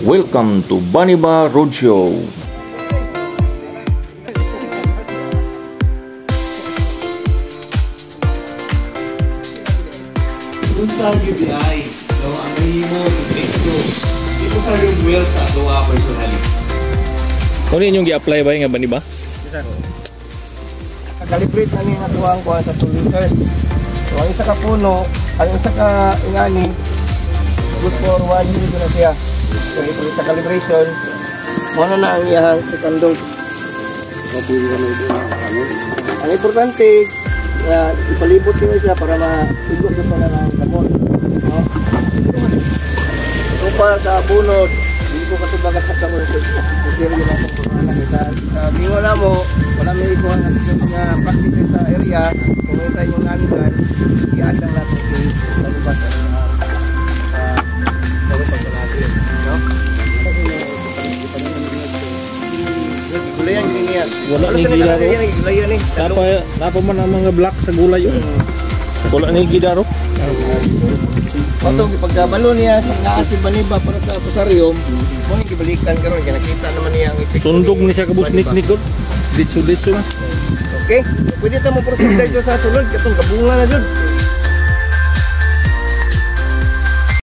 Welcome to Baniba Roadshow. Kung sa UBI, no, ang nahimo, ito. Ito sa yung wealth sa tuwa personally. Kung inyong i-apply ba yung Baniba? Yes, sir. Kalibrate na niya natuwang ko sa 2 liters. So, ang isa ka puno, ang isa ka ingani, good for 1 year na siya. So, ito sa calibration, muna na ang iyahang second dose. Ang importante, ipalibot nyo siya para ma-sigod yung pala ng gamot. No? So, para sa bunod, hindi ko katubagat sa gamot. Kasi rin yung mga pagpapalaman. Sa bingo na mo, wala may ikuhan na practice sa area. Kung may tayo yung nanigan, i-andang natin sa lupas sa lupas sa natin. No? Gulayan yun yan. Wala ni gila ro. Gulayan ni. Napa man ang mga black sa gulay yun. Wala ni gila ro. Patong ipagkabalo niya sa naasin Baniba para sa pusarium, mo yung gibalikan karon kaya nakita naman niya ang epekto. Tundog ni siya kabus nik-nik ko. Ditso. Okay? Pwede ta mo proceed dito sa sulod katong gabunga na jud.